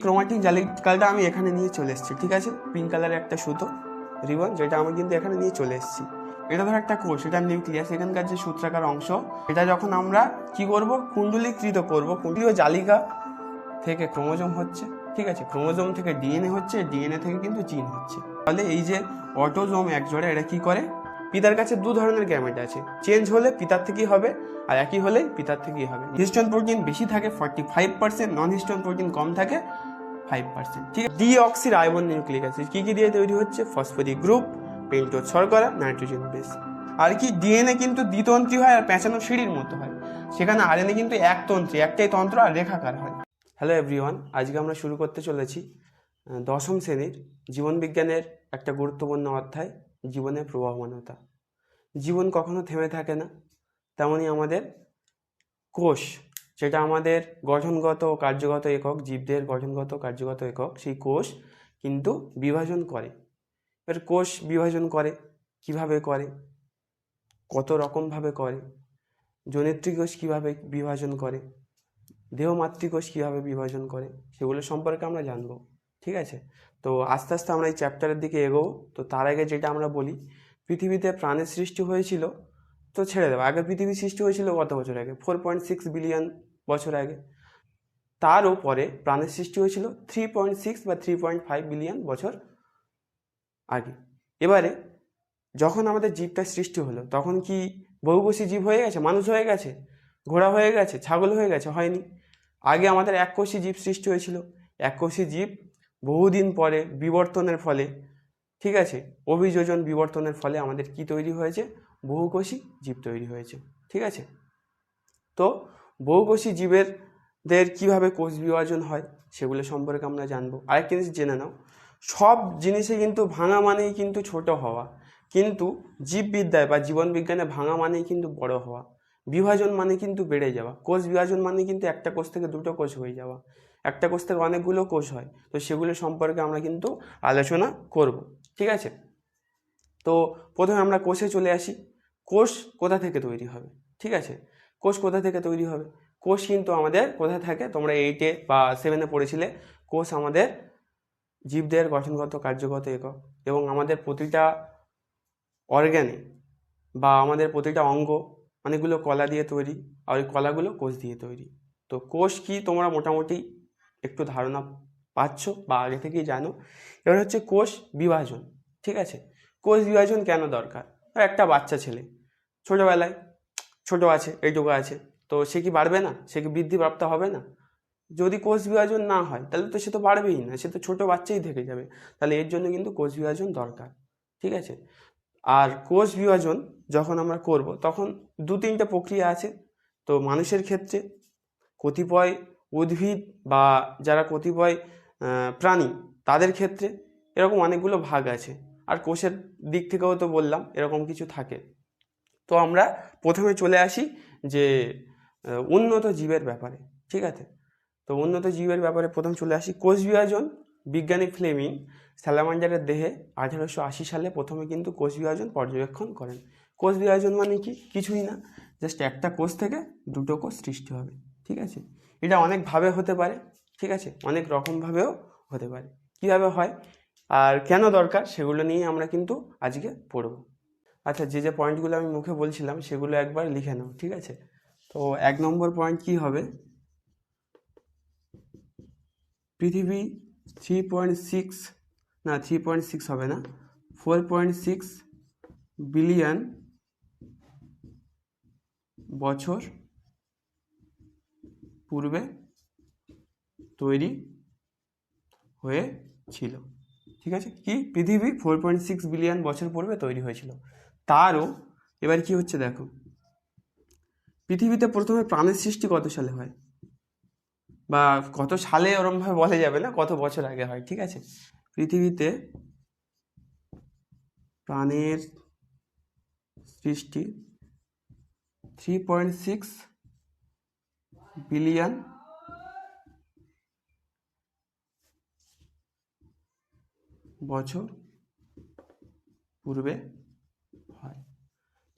Chromatic জালিকাটা আমি এখানে নিয়ে চলে এসেছি, ঠিক আছে। পিঙ্ক কালারের একটা সুতো রিবন, যেটা আমি কিন্তু এখানে নিয়ে চলে এসেছি। এটা ধর একটা কোষ, এটা নিউক্লিয়াস, এখানকার যে সূত্রাকার অংশ, এটা যখন আমরা কি করব, কুণ্ডলীকৃত করব, কুণ্ডলীয় জালিকা থেকে ক্রোমোজোম হচ্ছে, ঠিক আছে। ক্রোমোজোম থেকে ডিএনএ হচ্ছে, ডিএনএ থেকে কিন্তু জিন হচ্ছে। তাহলে এই যে অটোজোম একজোড়া, এটা কি করে, পিতার কাছে দু ধরনের গ্যামেট আছে, চেঞ্জ হলে পিতার থেকেই হবে, আর একই হলে পিতার থেকেই হবে। হিস্টোন প্রোটিন বেশি থাকে 45%, নন হিস্টোন প্রোটিন কম থাকে 5%, ঠিক আছে। ডিঅক্সি রাইবোন নিউক্লিক অ্যাসিড কি কি দিয়ে তৈরি হচ্ছে, ফসফরিক গ্রুপ, পেন্টোজ শর্করা, নাইট্রোজেন বেস। আর কি ডিএনএ কিন্তু দ্বিতন্ত্রী হয় আর পেঁচানো সিঁড়ির মতো হয়, সেখানে আরএনএ কিন্তু একতন্ত্রী, একটাই তন্ত্র আর রেখাকার হয়। হ্যালো এভরিওয়ান, আজকে আমরা শুরু করতে চলেছি দশম শ্রেণীর জীবনবিজ্ঞানের একটা গুরুত্বপূর্ণ অধ্যায়, জীবনের প্রবাহমানতা। জীবন কখনো থেমে থাকে না, তেমনই আমাদের কোষ, যেটা আমাদের গঠনগত ও কার্যগত একক, জীবদের গঠনগত কার্যগত একক, সেই কোষ কিন্তু বিভাজন করে। এবার কোষ বিভাজন করে কিভাবে করে, কত রকমভাবে করে, জনিত্রী কোষ কীভাবে বিভাজন করে, দেহ মাতৃকোষ কীভাবে বিভাজন করে, সেগুলো সম্পর্কে আমরা জানবো, ঠিক আছে। তো আস্তে আস্তে আমরা এই চ্যাপ্টারের দিকে এগোবো। তো তার আগে যেটা আমরা বলি, পৃথিবীতে প্রাণের সৃষ্টি হয়েছিল, তো ছেড়ে দেবো, আগে পৃথিবী সৃষ্টি হয়েছিল কত বছর আগে, 4.6 বিলিয়ন বছর আগে। তারও পরে প্রাণের সৃষ্টি হয়েছিল 3.6 বা 3.5 বিলিয়ন বছর আগে। এবারে যখন আমাদের জীবটা সৃষ্টি হলো, তখন কি বহুকোষী জীব হয়ে গেছে, মানুষ হয়ে গেছে, ঘোড়া হয়ে গেছে, ছাগল হয়ে গেছে? হয়নি। আগে আমাদের এককোষী জীব সৃষ্টি হয়েছিল। এককোষী জীব বহুদিন পরে বিবর্তনের ফলে, ঠিক আছে, অভিযোজন বিবর্তনের ফলে আমাদের কি তৈরি হয়েছে, বহুকোষী জীব তৈরি হয়েছে, ঠিক আছে। তো বহুকোষী জীবেরদের কিভাবে কোষ বিভাজন হয় সেগুলো সম্পর্কে আমরা জানবো। আরেকটা জিনিস জেনে নাও, সব জিনিসে কিন্তু ভাঙা মানেই কিন্তু ছোট হওয়া, কিন্তু জীববিদ্যায় বা জীবনবিজ্ঞানে ভাঙা মানেই কিন্তু বড় হওয়া, বিভাজন মানে কিন্তু বেড়ে যাওয়া। কোষ বিভাজন মানে কিন্তু একটা কোষ থেকে দুটো কোষ হয়ে যাওয়া, একটা কোষ থেকে অনেকগুলো কোষ হয়। তো সেগুলো সম্পর্কে আমরা কিন্তু আলোচনা করব, ঠিক আছে। তো প্রথমে আমরা কোষে চলে আসি। কোষ কোথা থেকে তৈরি হবে, ঠিক আছে। কোষ কোথা থেকে তৈরি হবে, কোষ কিন্তু আমাদের কোথায় থাকে, তোমরা 8 বা 7 পড়েছিলে। কোষ আমাদের জীবদের গঠনগত কার্যগত একক, এবং আমাদের প্রতিটা অর্গ্যানে বা আমাদের প্রতিটা অঙ্গ অনেকগুলো কলা দিয়ে তৈরি, আর ওই কলাগুলো কোষ দিয়ে তৈরি। তো কোষ কি তোমরা মোটামুটি একটু ধারণা পাচ্ছ বা আগে থেকেই জানো। এবার হচ্ছে কোষ বিভাজন, ঠিক আছে। কোষ বিভাজন কেন দরকার? একটা বাচ্চা ছেলে ছোটোবেলায় ছোট আছে, এইটুকু আছে, তো সে কি বাড়বে না, সে কি বৃদ্ধিপ্রাপ্ত হবে না? যদি কোষ বিভাজন না হয় তাহলে তো সে তো বাড়বেই না, সে তো ছোট বাচ্চাই থেকে যাবে। তাহলে এর জন্য কিন্তু কোষ বিভাজন দরকার, ঠিক আছে। আর কোষ বিভাজন যখন আমরা করব, তখন 2-3টা প্রক্রিয়া আছে। তো মানুষের ক্ষেত্রে, কতিপয় উদ্ভিদ বা যারা কতিপয় প্রাণী, তাদের ক্ষেত্রে এরকম অনেকগুলো ভাগ আছে। আর কোষের দিক থেকেও তো বললাম এরকম কিছু থাকে। তো আমরা প্রথমে চলে আসি যে উন্নত জীবের ব্যাপারে, ঠিক আছে। তো উন্নত জীবের ব্যাপারে প্রথম চলে আসি। কোষ বিভাজন বিজ্ঞানী ফ্লেমিং স্যালামান্ডারের দেহে 1880 সালে প্রথমে কিন্তু কোষ বিভাজন পর্যবেক্ষণ করেন। কোষ বিভাজন মানে কি, কিছুই না, জাস্ট একটা কোষ থেকে দুটো কোষ সৃষ্টি হবে, ঠিক আছে। এটা অনেকভাবে হতে পারে, ঠিক আছে, অনেক রকমভাবেও হতে পারে। কিভাবে হয় আর কেন দরকার সেগুলো নিয়ে আমরা কিন্তু আজকে পড়ব। আচ্ছা, যে যে পয়েন্টগুলো আমি মুখে বলছিলাম সেগুলো একবার লিখে নাও, ঠিক আছে। তো 1 নম্বর পয়েন্ট কি হবে, পৃথিবী 3.6 হবে না, 4.6 বিলিয়ন বছর পূর্বে তৈরি হয়েছিল, ঠিক আছে। কি, পৃথিবী 4.6 বিলিয়ন বছর পূর্বে তৈরি হয়েছিল। তারও এবার কি হচ্ছে দেখো, পৃথিবীতে প্রথমে প্রাণের সৃষ্টি কত সালে হয়, বা কত সালে ওরমভাবে বলা যাবে না, কত বছর আগে হয়, ঠিক আছে। পৃথিবীতে প্রাণের সৃষ্টি 3.6 বিলিয়ন বছর পূর্বে হয়।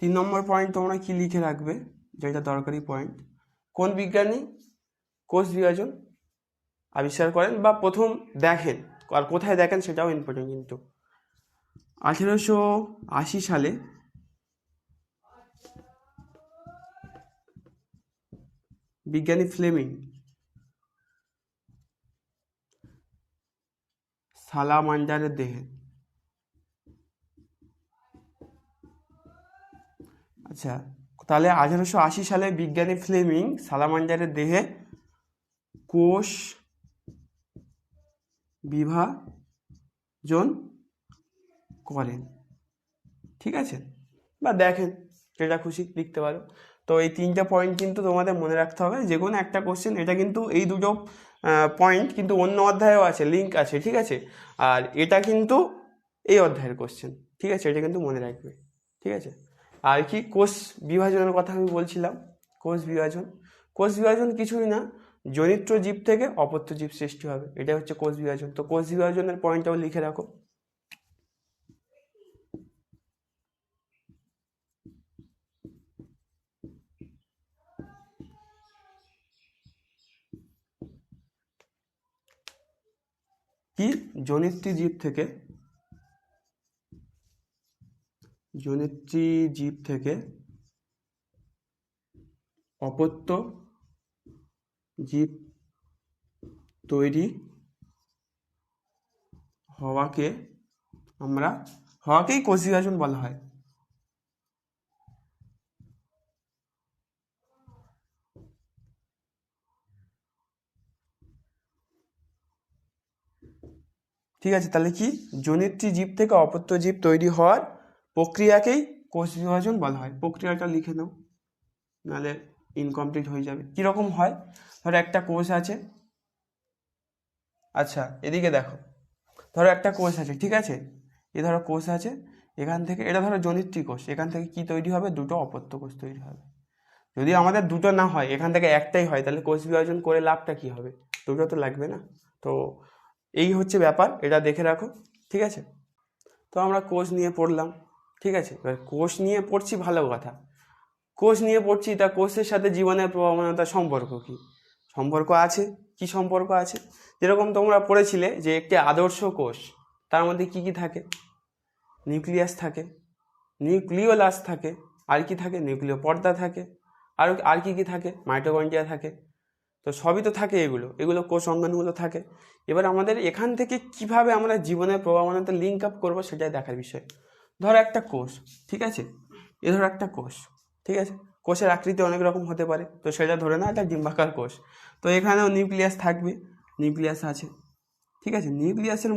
3 নম্বর পয়েন্ট তোমরা কি লিখে রাখবে, যেটা দরকারি পয়েন্ট, কোন বিজ্ঞানী কোষ বিভাজন আবিষ্কার করেন বা প্রথম দেখেন, আর কোথায় দেখেন সেটাও ইম্পর্টেন্ট। কিন্তু 1880 সালে বিজ্ঞানী ফ্লেমিং সালামান্ডারের দেহে, আচ্ছা তাহলে 1880 সালে বিজ্ঞানী ফ্লেমিং সালামান্ডারের দেহে কোষ বিভাজন করেন, ঠিক আছে, বা দেখেন, যেটা খুশি লিখতে পারো। তো এই 3টে পয়েন্ট কিন্তু তোমাদের মনে রাখতে হবে, যে কোনো একটা কোশ্চেন। এটা কিন্তু এই দুটো পয়েন্ট কিন্তু অন্য অধ্যায়েও আছে, লিঙ্ক আছে, ঠিক আছে। আর এটা কিন্তু এই অধ্যায়ের কোশ্চেন, ঠিক আছে, এটা কিন্তু মনে রাখবে, ঠিক আছে। আর কি কোষ বিভাজনের কথা আমি বলছিলাম, কোষ বিভাজন কিছুই না, জনিত্র জীব থেকে অপত্য জীব সৃষ্টি হবে, এটা হচ্ছে কোষ বিভাজন। তো কোষ বিভাজনের পয়েন্টটাও লিখে রাখো। কি জনিত্রী জীব থেকে অপত্য জীব তৈরি হওয়াকেই কোষ বিভাজন বলা হয়। ঠিক আছে, তাহলে কি জনিত্রী জীব থেকে অপত্য জীব তৈরি হওয়ার প্রক্রিয়াকেই কোষ বিভাজন বলা হয়। প্রক্রিয়াটা লিখে নাও, নাহলে ইনকমপ্লিট হয়ে যাবে। কীরকম হয়, ধরো একটা কোষ আছে, আচ্ছা এদিকে দেখো, ধরো একটা কোষ আছে, ঠিক আছে, ধরো কোষ আছে, এখান থেকে এটা ধরো জনিত্রী কোষ, এখান থেকে কি তৈরি হবে, দুটো অপত্য কোষ তৈরি হবে। যদি আমাদের দুটো না হয়, এখান থেকে একটাই হয়, তাহলে কোষ বিভাজন করে লাভটা কি হবে, দুটো তো লাগবে না। তো এই হচ্ছে ব্যাপার, এটা দেখে রাখো, ঠিক আছে। তো আমরা কোষ নিয়ে পড়লাম, ঠিক আছে। এবার কোষ নিয়ে পড়ছি, ভালো কথা, কোষ নিয়ে পড়ছি, তা কোষের সাথে জীবনের প্রবণতার সম্পর্ক কি? সম্পর্ক আছে, কি সম্পর্ক আছে? যেরকম তোমরা পড়েছিলে যে একটি আদর্শ কোষ, তার মধ্যে কি কি থাকে? নিউক্লিয়াস থাকে, নিউক্লিওলাস থাকে, আর কি থাকে? নিউক্লিয় পর্দা থাকে, আর কি কি থাকে? মাইটোকন্ড্রিয়া থাকে। তো সবই তো থাকে, এগুলো কোষ অঙ্গাণুগুলো থাকে। এবার আমাদের এখান থেকে কিভাবে আমরা জীবনের প্রবণতা লিঙ্ক আপ করবো, সেটাই দেখার বিষয়। ধরো একটা কোষ, ঠিক আছে, ধরো একটা কোষ, ঠিক আছে, কোষের আকৃতি অনেক রকম হতে পারে, তো সেটা ধরে না একটা ডিম্বাকার কোষ। তো এখানেও নিউক্লিয়াস থাকবে, নিউক্লিয়াস আছে, ঠিক আছে। নিউক্লিয়াসের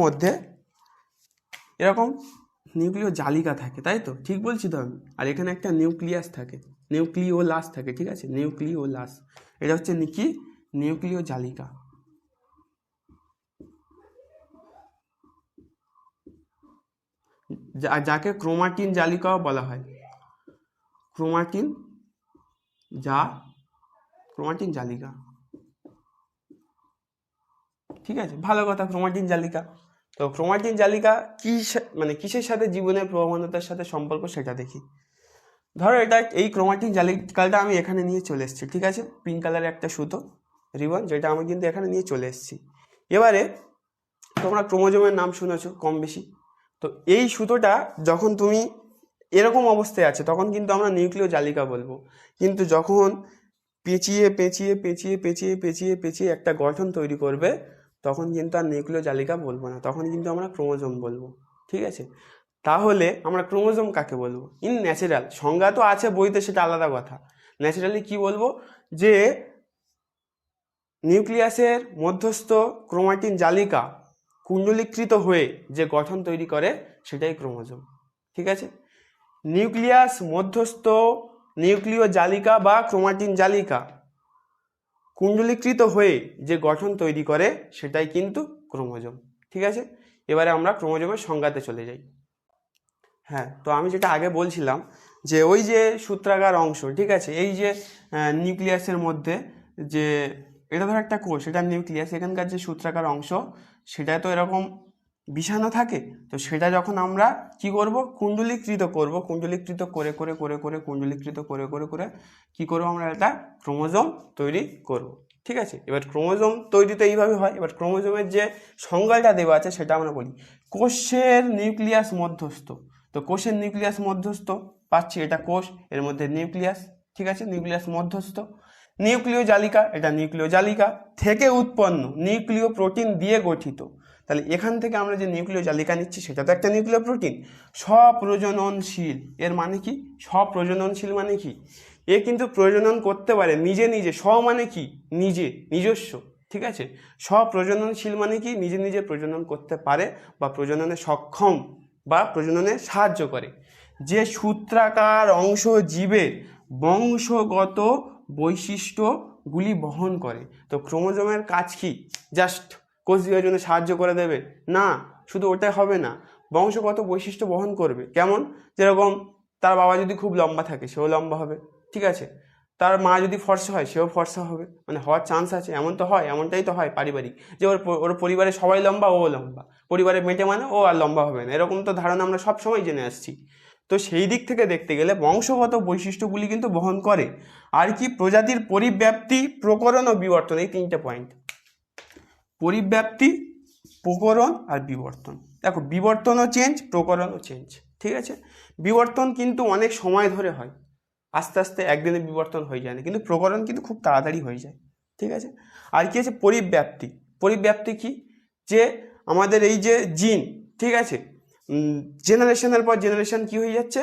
মধ্যে এরকম নিউক্লিয় জালিকা থাকে, তাই তো? ঠিক বলছি তো আমি? আর এখানে একটা নিউক্লিয়াস থাকে, নিউক্লিওলাস থাকে, ঠিক আছে, নিউক্লিওলাস। এটা হচ্ছে কি? নিউক্লিয় জালিকা। যাকে ক্রোমাটিন জালিকাও বলা হয়, ক্রোমাটিন জালিকা, ঠিক আছে, ভালো কথা, ক্রোমাটিন জালিকা। তো ক্রোমাটিন জালিকা কি, মানে কিসের সাথে জীবনের প্রবণতার সাথে সম্পর্ক, সেটা দেখি। ধরো এই ক্রোমাটিন জালিকাটা আমি এখানে নিয়ে চলে এসেছি, ঠিক আছে, পিঙ্ক কালারের একটা সুতো রিবন, যেটা আমি কিন্তু এখানে নিয়ে চলে এসেছি। এবারে তোমরা ক্রোমোজোমের নাম শুনেছো কম বেশি, তো এই সুতোটা যখন তুমি এরকম অবস্থায় আছে, তখন কিন্তু আমরা নিউক্লিয় জালিকা বলবো। কিন্তু যখন পেঁচিয়ে পেঁচিয়ে পেঁচিয়ে পেঁচিয়ে পেঁচিয়ে পেঁচিয়ে একটা গঠন তৈরি করবে, তখন কিন্তু আর নিউক্লিয় জালিকা বলবো না, তখন কিন্তু আমরা ক্রোমোজোম বলবো, ঠিক আছে। তাহলে আমরা ক্রোমোজোম কাকে বলবো? ইন ন্যাচারাল সংজ্ঞা তো আছে বইতে, সেটা আলাদা কথা। ন্যাচারালি কি বলবো, যে নিউক্লিয়াসের মধ্যস্থ ক্রোমাটিন জালিকা কুণ্ডলীকৃত হয়ে যে গঠন তৈরি করে, সেটাই ক্রোমোজোম, ঠিক আছে। নিউক্লিয়াস মধ্যস্থ নিউক্লিয় জালিকা বা ক্রোমাটিন জালিকা কুণ্ডলীকৃত হয়ে যে গঠন তৈরি করে, সেটাই কিন্তু ক্রোমোজোম, ঠিক আছে। এবারে আমরা ক্রোমোজোমের সংজ্ঞাতে চলে যাই। হ্যাঁ, তো আমি যেটা আগে বলছিলাম, যে ওই যে সূত্রাকার অংশ, ঠিক আছে, এই যে নিউক্লিয়াসের মধ্যে যে এটা ধর একটা কোষ, এটা নিউক্লিয়াস, এখানকার যে সূত্রাকার অংশ, সেটা তো এরকম বিছানো থাকে, তো সেটা যখন আমরা কি করব, কুণ্ডলীকৃত করব, কুণ্ডলীকৃত করে করে করে করে কুণ্ডলীকৃত করে করে করে কি করব, আমরা একটা ক্রোমোজোম তৈরি করব। ঠিক আছে, এবার ক্রোমোজোম তৈরি তো এইভাবে হয়। এবার ক্রোমোজোমের যে সংজ্ঞাটা দেওয়া আছে সেটা আমরা বলি। কোষের নিউক্লিয়াস মধ্যস্থ, তো কোষের নিউক্লিয়াস মধ্যস্থ পাচ্ছি, এটা কোষ, এর মধ্যে নিউক্লিয়াস, ঠিক আছে, নিউক্লিয়াস মধ্যস্থ। নিউক্লিয় জালিকা, এটা নিউক্লিয় জালিকা থেকে উৎপন্ন নিউক্লিয় প্রোটিন দিয়ে গঠিত। তাহলে এখান থেকে আমরা যে নিউক্লিয় জালিকা নিচ্ছি সেটা তো একটা নিউক্লিয় প্রোটিন। স্বপ্রজননশীল, এর মানে কি, স্বপ্রজননশীল মানে কি, এ কিন্তু প্রজনন করতে পারে নিজে নিজে। স্ব মানে কি, নিজে, নিজস্ব, ঠিক আছে। স্বপ্রজননশীল মানে কি, নিজে নিজে প্রজনন করতে পারে বা প্রজননে সক্ষম বা প্রজননে সাহায্য করে। যে সূত্রাকার অংশ জীবের বংশগত বৈশিষ্ট্যগুলি বহন করে। তো ক্রোমোজোমের কাজ কি, জাস্ট কোষ বিভাজনে সাহায্য করে দেবে না, শুধু ওটাই হবে না, বংশগত বৈশিষ্ট্য বহন করবে। কেমন, যেরকম তার বাবা যদি খুব লম্বা থাকে সেও লম্বা হবে, ঠিক আছে, তার মা যদি ফর্সা হয় সেও ফর্সা হবে, মানে হওয়ার চান্স আছে। এমন তো হয়, এমনটাই তো হয় পারিবারিক, যে ওর পরিবারে সবাই লম্বা, ও লম্বা, পরিবারে মেটে মানে ও আর লম্বা হবে না, এরকম তো ধারণা আমরা সব সময় জেনে আসছি। তো সেই দিক থেকে দেখতে গেলে বংশগত বৈশিষ্ট্যগুলি কিন্তু বহন করে। আর কি, প্রজাতির পরিব্যাপ্তি, প্রকরণ ও বিবর্তন, এই তিনটে পয়েন্ট, পরিব্যাপ্তি, প্রকরণ আর বিবর্তন। দেখো, বিবর্তনও চেঞ্জ, প্রকরণও চেঞ্জ, ঠিক আছে। বিবর্তন কিন্তু অনেক সময় ধরে হয়, আস্তে আস্তে একদিনে বিবর্তন হয়ে যায় না, কিন্তু প্রকরণ কিন্তু খুব তাড়াতাড়ি হয়ে যায়, ঠিক আছে। আর কি আছে, পরিব্যাপ্তি। পরিব্যাপ্তি কি, যে আমাদের এই যে জিন, ঠিক আছে, জেনারেশনের পর জেনারেশন কি হয়ে যাচ্ছে,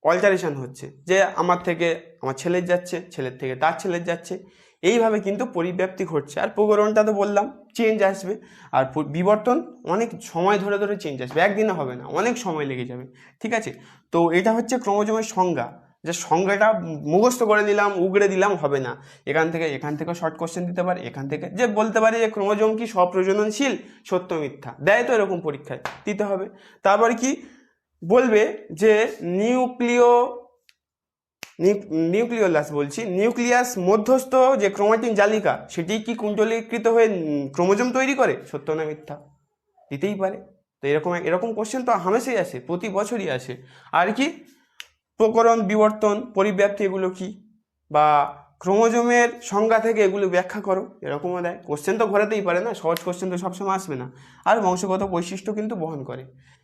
অল্টারেশন হচ্ছে, যে আমার থেকে আমার ছেলের যাচ্ছে, ছেলের থেকে তার ছেলের যাচ্ছে, এইভাবে কিন্তু পরিব্যাপ্তি ঘটছে। আর প্রকরণটা তো বললাম, চেঞ্জ আসবে। আর বিবর্তন অনেক সময় ধরে ধরে চেঞ্জ আসবে, একদিনে হবে না, অনেক সময় লেগে যাবে, ঠিক আছে। তো এটা হচ্ছে ক্রোমোজোমের সংজ্ঞা, যে সংজ্ঞাটা মুখস্থ করে দিলাম, উগড়ে দিলাম হবে না, এখান থেকে শর্ট কোশ্চেন দিতে পারে, এখান থেকে যে বলতে পারে যে ক্রোমোজোম কি স্বপ্রজননশীল, সত্য মিথ্যা দেয় তো এরকম পরীক্ষায় দিতে হবে। তারপরে কি বলবে, যে নিউক্লিওলাস বলছি, নিউক্লিয়াস মধ্যস্থ যে ক্রোমাটিন জালিকা, সেটি কি কুণ্ডলীকৃত হয়ে ক্রোমোজোম তৈরি করে, সত্য না মিথ্যা দিতেই পারে। তো এরকম কোশ্চেন তো হামেশাই আসে, প্রতি বছরই আসে। আর কি, প্রকরণ, বিবর্তন, পরিব্যাপ্তি, এগুলো কি, বা ক্রোমোজোমের সংজ্ঞা থেকে এগুলো ব্যাখ্যা করো, এরকমও দেয়। কোশ্চেন তো ঘোরাতেই পারে না, সহজ কোশ্চেন তো সবসময় আসবে না। আর বংশগত বৈশিষ্ট্য কিন্তু বহন করে।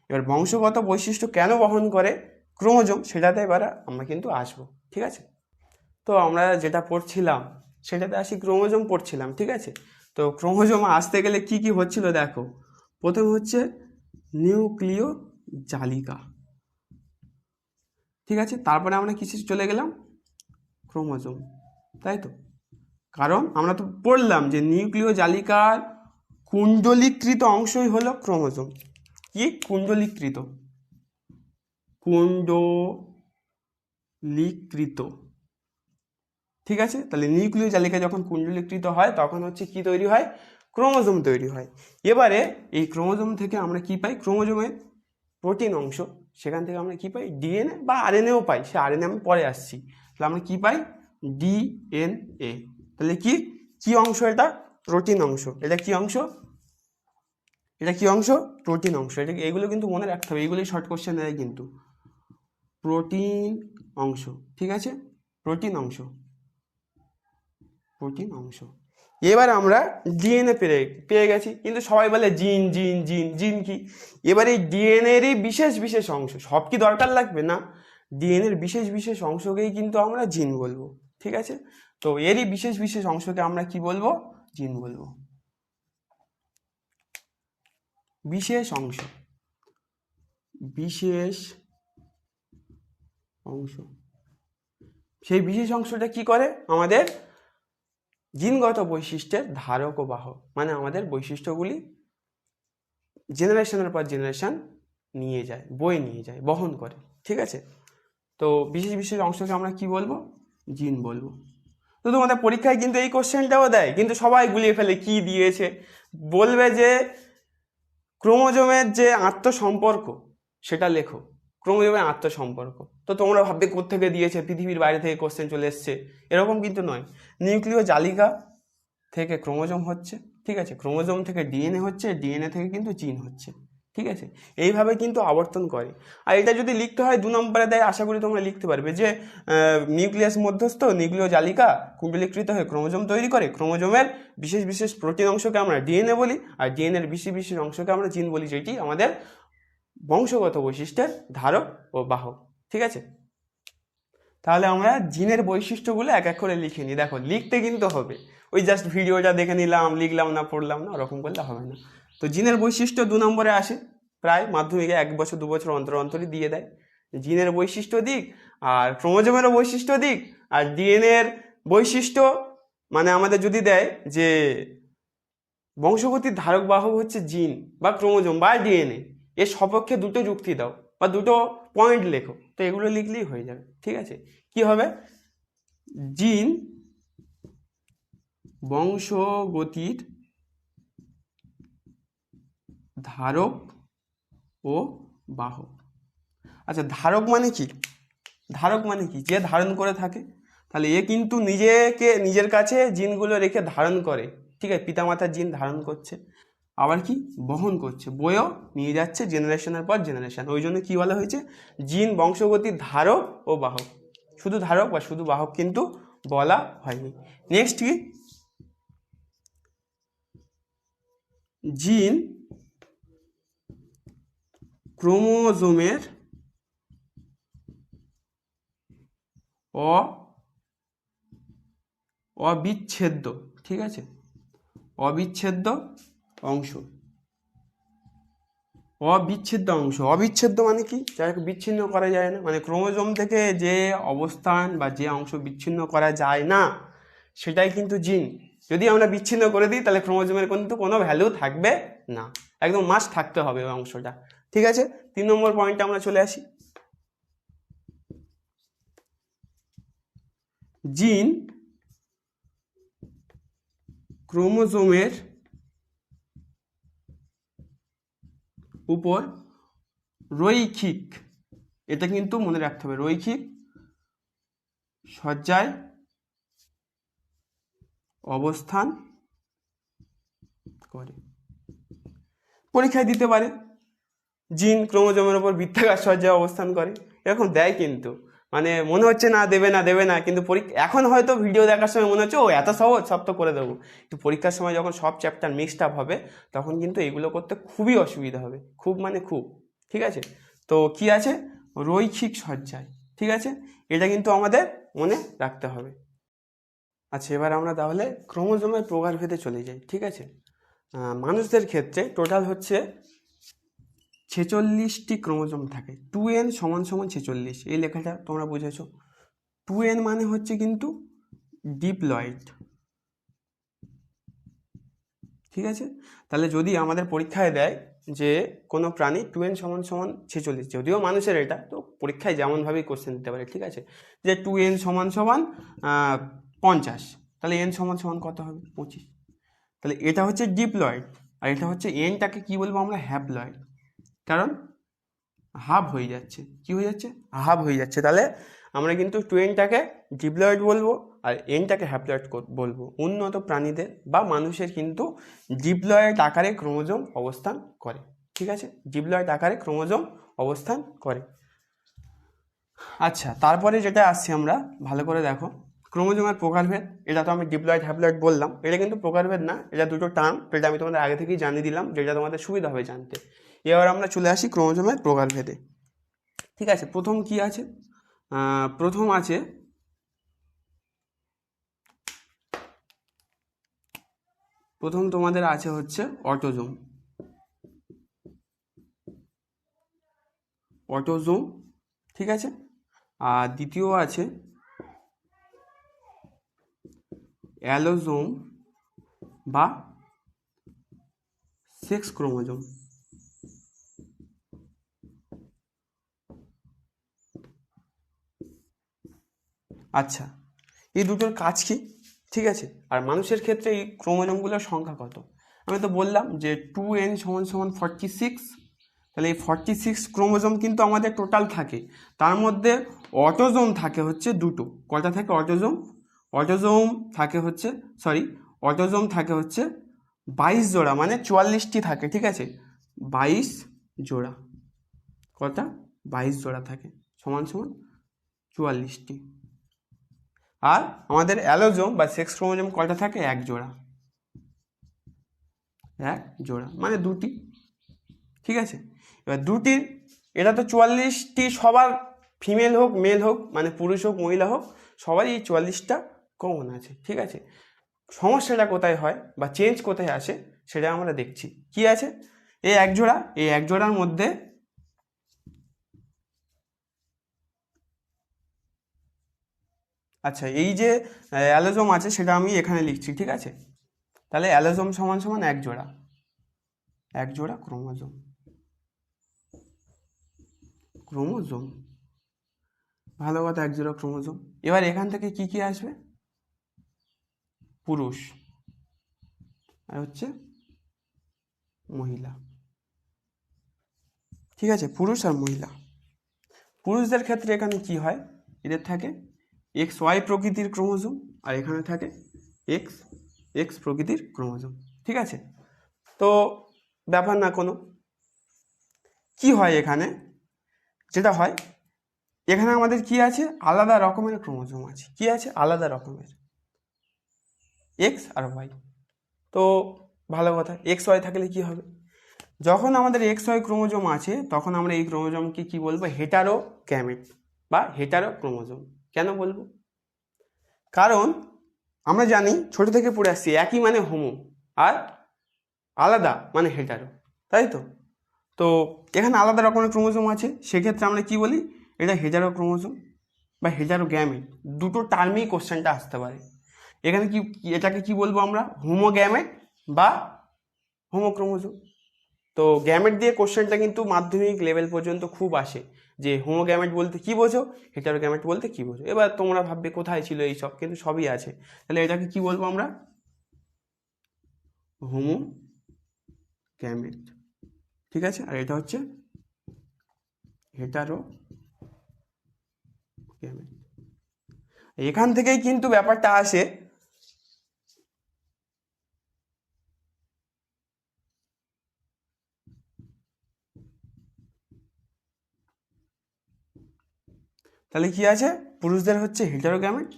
এবার বংশগত বৈশিষ্ট্য কেন বহন করে ক্রোমোজোম, সেটাতে এবার আমরা কিন্তু আসবো, ঠিক আছে। তো আমরা যেটা পড়ছিলাম সেটাতে আসি, ক্রোমোজোম পড়ছিলাম, ঠিক আছে। তো ক্রোমোজোম আসতে গেলে কি কি হচ্ছিল দেখো, প্রথম হচ্ছে নিউক্লিয় জালিকা, ঠিক আছে, তারপরে আমরা কিসে চলে গেলাম, ক্রোমোজোম, তাই তো। কারণ আমরা তো পড়লাম যে নিউক্লিয় জালিকার কুণ্ডলীকৃত অংশই হলো ক্রোমোজোম। কি, কুণ্ডলীকৃত, কুণ্ডলীকৃত, ঠিক আছে। তাহলে নিউক্লিয় জালিকা যখন কুণ্ডলীকৃত হয় তখন হচ্ছে কি তৈরি হয়, ক্রোমোজোম তৈরি হয়। এবারে এই ক্রোমোজোম থেকে আমরা কি পাই, ক্রোমোজোমের প্রোটিন অংশ, সেখান থেকে আমরা কি পাই, ডিএনএ বা আরএনএও পাই, সে আরএনএ আমি পরে আসছি। তাহলে আমরা কি পাই, ডিএনএ। তাহলে কি কি অংশ, এটা প্রোটিন অংশ, এটা কি অংশ, এটা কি অংশ, প্রোটিন অংশ। এটা এগুলো কিন্তু মনে রাখতে হবে, এগুলোই শর্ট কোশ্চেন দেয় কিন্তু, প্রোটিন অংশ, ঠিক আছে, প্রোটিন অংশ, প্রোটিন অংশ। এবার আমরা ডিএনএ পেয়ে গেছি, কিন্তু সবাই বলে জিন জিন জিন, জিন কি, এবার এই ডিএনএরই বিশেষ বিশেষ অংশ, সব কি দরকার লাগবে না, ডিএনএর বিশেষ বিশেষ অংশকেই কিন্তু আমরা জিন বলবো, ঠিক আছে। তো এরই বিশেষ বিশেষ অংশকে আমরা কি বলবো, জিন বলবো। বিশেষ অংশ, বিশেষ অংশ, সেই বিশেষ অংশটা কি করে, আমাদের জিনগত বৈশিষ্ট্যের ধারক ও বাহক, মানে আমাদের বৈশিষ্ট্যগুলি জেনারেশনের পর জেনারেশন নিয়ে যায়, বয়ে নিয়ে যায়, বহন করে, ঠিক আছে। তো বিশেষ বিশেষ অংশকে আমরা কি বলবো, জিন বলবো। তো তোমাদের পরীক্ষায় কিন্তু এই কোশ্চেনটাও দেয়, কিন্তু সবাই গুলিয়ে ফেলে, কি দিয়েছে, বলবে যে ক্রোমোজোমের যে আত্মসম্পর্ক সেটা লেখো, ক্রোমোজোমের আত্মসম্পর্ক। তো তোমরা ভাববে কোত্থেকে দিয়েছে, পৃথিবীর বাইরে থেকে কোশ্চেন চলে এসছে, এরকম কিন্তু নয়। নিউক্লিয় জালিকা থেকে ক্রোমোজোম হচ্ছে, ঠিক আছে, ক্রোমোজোম থেকে ডিএনএ হচ্ছে, ডিএনএ থেকে কিন্তু জিন হচ্ছে, ঠিক আছে, এইভাবে কিন্তু আবর্তন করে। আর এটা যদি লিখতে হয় 2 নম্বরে দেয়, আশা করি তোমরা লিখতে পারবে যে নিউক্লিয়াস মধ্যস্থ নিউক্লিয় জালিকা কুণ্ডলীকৃত হয়ে ক্রোমোজোম তৈরি করে। ক্রোমোজোমের বিশেষ বিশেষ প্রোটিন অংশকে আমরা ডিএনএ বলি, আর ডিএনএর বিশেষ বিশেষ অংশকে আমরা জিন বলি, যেটি আমাদের বংশগত বৈশিষ্ট্যের ধারক ও বাহক। ঠিক আছে, তাহলে আমরা জিনের বৈশিষ্ট্যগুলো এক এক করে লিখে নিই। দেখো লিখতে কিন্তু হবে, ওই জাস্ট ভিডিওটা দেখে নিলাম, লিখলাম না, পড়লাম না, ওরকম করলে হবে না। তো জিনের বৈশিষ্ট্য 2 নম্বরে আসে, প্রায় মাধ্যমিকে 1 বছর 2 বছর অন্তর অন্তরই দিয়ে দেয়। জিনের বৈশিষ্ট্য দিক, আর ক্রোমোজোমেরও বৈশিষ্ট্য দিক, আর ডিএনএর বৈশিষ্ট্য, মানে আমাদের যদি দেয় যে বংশগতির ধারক বাহক হচ্ছে জিন বা ক্রোমোজোম বা ডিএনএ, এর সপক্ষে দুটো যুক্তি দাও বা দুটো পয়েন্ট লেখো, তো এগুলো লিখলেই হয়ে যাবে। ঠিক আছে, কি হবে? জিন বংশগতির ধারক ও বাহক। আচ্ছা, ধারক মানে কি? ধারক মানে কি? যে ধারণ করে থাকে। তাহলে এ কিন্তু নিজের কাছে জিনগুলো রেখে ধারণ করে। ঠিক আছে, পিতামাতার জিন ধারণ করছে, আবার কি বহন করছে, বয়েও নিয়ে যাচ্ছে জেনারেশনের পর জেনারেশন। ওই জন্য কি বলা হয়েছে? জিন বংশগতির ধারক ও বাহক। শুধু ধারক বা শুধু বাহক কিন্তু বলা হয়নি। নেক্সট কি? জিন ক্রোমোজোমের অবিচ্ছেদ্য, ঠিক আছে, অবিচ্ছেদ্য অংশ। অবিচ্ছেদ্য অংশ, অবিচ্ছেদ্য মানে কি? যাকে বিচ্ছিন্ন করা যায় না, মানে ক্রোমোজোম থেকে যে অবস্থান বা যে অংশ বিচ্ছিন্ন করা যায় না, সেটাই কিন্তু জিন। যদি আমরা বিচ্ছিন্ন করে দিই তাহলে ক্রোমোজোমের কিন্তু কোনো ভ্যালু থাকবে না, একদম মাস্ট থাকতে হবে ওই অংশটা। ঠিক আছে, 3 নম্বর পয়েন্টে আমরা চলে আসি। জিন ক্রোমোজোমের উপর রৈখিক, এটা কিন্তু মনে রাখতে হবে, রৈখিক সজ্জায় অবস্থান করে। পরীক্ষায় দিতে পারে জিন ক্রোমোজোমের উপর বৃত্তাকার সজ্জায় অবস্থান করে, এরকম দেয় কিন্তু, মানে মনে হচ্ছে না দেবে না, কিন্তু এখন হয়তো ভিডিও দেখার সময় মনে হচ্ছে ও এত সহজ, সব তো করে দেবো, কিন্তু পরীক্ষার সময় যখন সব চ্যাপ্টার মিক্সড আপ হবে তখন কিন্তু এগুলো করতে খুবই অসুবিধা হবে, খুব মানে খুব। ঠিক আছে, তো কি আছে? রৈখিক সজ্জায়। ঠিক আছে, এটা কিন্তু আমাদের মনে রাখতে হবে। আচ্ছা, এবার আমরা তাহলে ক্রোমোজোমের প্রকারভেদে চলে যাই। ঠিক আছে, মানুষদের ক্ষেত্রে টোটাল হচ্ছে 46টি ক্রোমোজোম থাকে। 2n = 46, এই লেখাটা তোমরা বুঝেছো। 2n মানে হচ্ছে কিন্তু ডিপ্লয়েড। ঠিক আছে, তাহলে যদি আমাদের পরীক্ষায় দেয় যে কোনো প্রাণী 2n = 46, যদিও মানুষের এটা তো পরীক্ষায় যেমনভাবেই কোশ্চেন দিতে পারে। ঠিক আছে, যে 2n = 50, তাহলে n = কত হবে? 25। তাহলে এটা হচ্ছে ডিপ্লয়েড, আর এটা হচ্ছে এনটাকে কি বলবো আমরা? হ্যাপ্লয়েড, কারণ হাফ হয়ে যাচ্ছে। কি হয়ে যাচ্ছে? হাফ হয়ে যাচ্ছে। তাহলে আমরা কিন্তু 2nটাকে ডিপ্লয়েড বলবো আর এনটাকে হ্যাপ্লয়েড বলবো। উন্নত প্রাণীদের বা মানুষের কিন্তু ডিপ্লয়েড আকারে ক্রোমোজোম অবস্থান করে। ঠিক আছে, ডিপ্লয়েড আকারে ক্রোমোজোম অবস্থান করে। আচ্ছা, তারপরে যেটা আসছি আমরা, ভালো করে দেখো, ক্রোমোজোমের প্রকারভেদ। এটা তো আমি ডিপ্লয়েড হ্যাপ্লয়েড বললাম, এটা কিন্তু প্রকারভেদ না, এটা দুটো টার্ম, যেটা আমি তোমাদের আগে থেকেই জানিয়ে দিলাম, যেটা তোমাদের সুবিধা হবে জানতে। এবার আমরা চলে আসি ক্রোমোজোমের প্রকারভেদে। ঠিক আছে, প্রথম কি আছে? প্রথম আছে তোমাদের আছে হচ্ছে অটোজোম। অটোজোম, ঠিক আছে, আর দ্বিতীয় আছে অ্যালোজোম বা সেক্স ক্রোমোজোম। আচ্ছা, এই দুটোর কাজ কি? ঠিক আছে, আর মানুষের ক্ষেত্রে এই ক্রোমোজোমগুলোর সংখ্যা কত? আমি তো বললাম যে 2n = 46, তাহলে এই 46 ক্রোমোজোম কিন্তু আমাদের টোটাল থাকে, তার মধ্যে অটোজোম থাকে হচ্ছে দুটো। কটা থাকে অটোজোম? অটোজোম থাকে হচ্ছে 22 জোড়া, মানে 44টি থাকে। ঠিক আছে, 22 জোড়া, কটা 22 জোড়া থাকে, সমান সমান 44টি। আর আমাদের অ্যালোজোম বা সেক্স ক্রোমোজোম কটা থাকে? 1 জোড়া, 1 জোড়া মানে 2টি। ঠিক আছে, এবার 2টির, এটা তো 44টি, সবার ফিমেল হোক মেল হোক, মানে পুরুষ হোক মহিলা হোক, সবারই এই 44টা কমন আছে। ঠিক আছে, সমস্যাটা কোথায় হয় বা চেঞ্জ কোথায় আসে সেটা আমরা দেখছি। কি আছে? এই 1 জোড়া, এই 1 জোড়ার মধ্যে আচ্ছা, এই যে অ্যালোজোম আছে সেটা আমি এখানে লিখছি। ঠিক আছে, তাহলে অ্যালোজোম সমান সমান 1 জোড়া, 1 জোড়া ক্রোমোজোম, ক্রোমোজোম ভালো কথা, 1 জোড়া ক্রোমোজোম। এবার এখান থেকে কি কি আসবে? পুরুষ আর হচ্ছে মহিলা। ঠিক আছে, পুরুষ আর মহিলা। পুরুষদের ক্ষেত্রে এখানে কি হয়? এদের থাকে XY প্রকৃতির ক্রোমোজোম, আর এখানে থাকে XX প্রকৃতির ক্রোমোজোম। ঠিক আছে, তো ব্যাপার না কোনো। কি হয় এখানে? যেটা হয়, এখানে আমাদের কি আছে? আলাদা রকমের ক্রোমোজোম আছে। কি আছে? আলাদা রকমের, X আর Y। তো ভালো কথা, XY থাকলে কি হবে? যখন আমাদের XY ক্রোমোজোম আছে তখন আমরা এই ক্রোমোজোমকে কি বলবো? হেটারো গ্যামেট বা হেটারো ক্রোমোজোম। কেন বলবো? কারণ আমরা জানি ছোট থেকে পড়ে আসছি, একই মানে হোমো আর আলাদা মানে হেটারো, তাই তো? তো এখানে আলাদা রকমের ক্রোমোজোম আছে, সেক্ষেত্রে আমরা কি বলি? এটা হেটারো ক্রোমোজোম বা হেটারো গ্যামেট। দুটো টার্মেই কোশ্চেনটা আসতে পারে। এখানে কি, এটাকে কি বলবো আমরা? হোমো গ্যামেট বা হোমো ক্রোমোজোম। তো গ্যামেট দিয়ে কোশ্চেনটা কিন্তু মাধ্যমিক লেভেল পর্যন্ত খুব আসে, যে হোমো গ্যামেট বলতে কি বোঝো, হেটারো গ্যামেট বলতে কি বোঝো। এবার তোমরা ভাববে কোথায় ছিল এই সব, কিন্তু সবই আছে। তাহলে এটাকে কি বলবো আমরা? Homo gamete. ঠিক আছে, আর এটা হচ্ছে হেটারো গ্যামেট। এখান থেকেই কিন্তু ব্যাপারটা আসে, তাহলে কি আছে? পুরুষদের হচ্ছে হেটারো গ্যামেট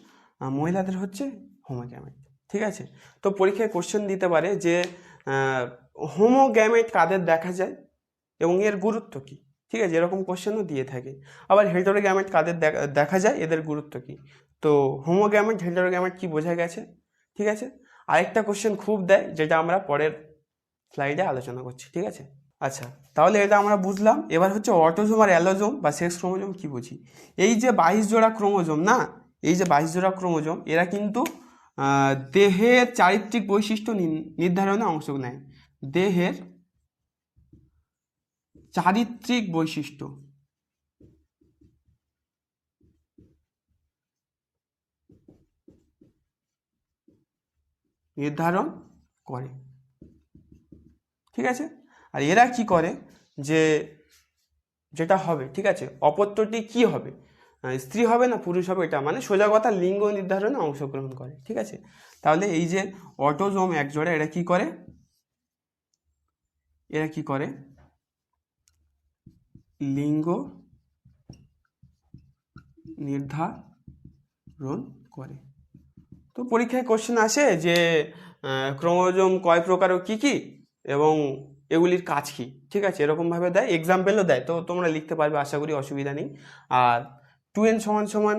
আর মহিলাদের হচ্ছে হোমো গ্যামেট। ঠিক আছে, তো পরীক্ষায় কোশ্চেন দিতে পারে যে হোমো গ্যামেট কাদের দেখা যায় এবং এর গুরুত্ব কি। ঠিক আছে, এরকম কোশ্চেনও দিয়ে থাকে। আবার হেটারো গ্যামেট কাদের দেখা যায়, এদের গুরুত্ব কি। তো হোমো গ্যামেট হেটারো গ্যামেট কি বোঝা গেছে। ঠিক আছে, আরেকটা কোশ্চেন খুব দেয়, যেটা আমরা পরের স্লাইডে আলোচনা করছি। ঠিক আছে, আচ্ছা, তাহলে এটা আমরা বুঝলাম। এবার হচ্ছে অটোজোম আর অ্যালোজোম বা সেক্স ক্রোমোজোম কি বুঝি। এই যে 22 জোড়া ক্রোমোজোম না, এই যে 22 জোড়া ক্রোমোজোম, এরা কিন্তু দেহের চারিত্রিক বৈশিষ্ট্য নির্ধারণে অংশ নেয়। দেহের চারিত্রিক বৈশিষ্ট্য নির্ধারণ করে। ঠিক আছে, আর এরা কি করে, যে যেটা হবে, ঠিক আছে, অপত্যটি কি হবে, স্ত্রী হবে না পুরুষ হবে, এটা মানে সোজা কথা লিঙ্গ নির্ধারণে অংশগ্রহণ করে। ঠিক আছে, তাহলে এই যে অটোজোম 1 জোড়া, এরা কি করে? এরা কি করে? লিঙ্গ নির্ধারণ করে। তো পরীক্ষায় কোশ্চেন আসে যে ক্রোমোজোম কয় প্রকার ও কি কি, এবং এগুলির কাজ কি। ঠিক আছে, এরকমভাবে দেয়, এক্সাম্পলও দেয়, তো তোমরা লিখতে পারবে, আশা করি অসুবিধা নেই। আর 2n সমান সমান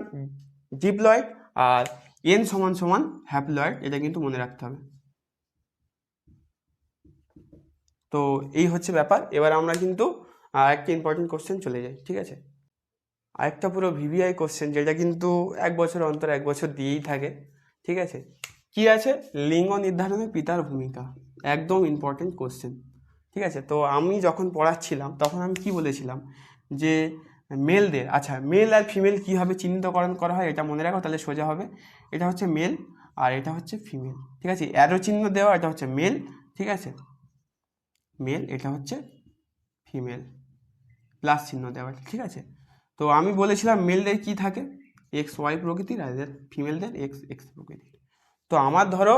ডিপ্লয়েড আর n সমান সমান হ্যাপ্লয়েড, এটা কিন্তু মনে রাখতে হবে। তো এই হচ্ছে ব্যাপার। এবার আমরা কিন্তু একটা ইম্পর্টেন্ট কোশ্চেন চলে যাই। ঠিক আছে, আরেকটা পুরো ভিভিআই কোশ্চেন, যেটা কিন্তু 1 বছর অন্তর 1 বছর দিয়েই থাকে। ঠিক আছে, কি আছে? লিঙ্গ নির্ধারণে পিতার ভূমিকা, একদম ইম্পর্টেন্ট কোশ্চেন। ঠিক আছে, তো আমি যখন পড়াচ্ছিলাম তখন আমি কি বলেছিলাম, যে মেলদের, আচ্ছা, মেল আর ফিমেল কীভাবে চিহ্নিতকরণ করা হয় এটা মনে রাখো, তাহলে সোজা হবে। এটা হচ্ছে মেল আর এটা হচ্ছে ফিমেল। ঠিক আছে, অ্যারো চিহ্ন দেওয়া, এটা হচ্ছে মেল। ঠিক আছে, মেল, এটা হচ্ছে ফিমেল, প্লাস চিহ্ন দেওয়া। ঠিক আছে, তো আমি বলেছিলাম মেলদের কি থাকে? XY প্রকৃতির, আর এদের ফিমেলদের XX প্রকৃতির। তো আমার ধরো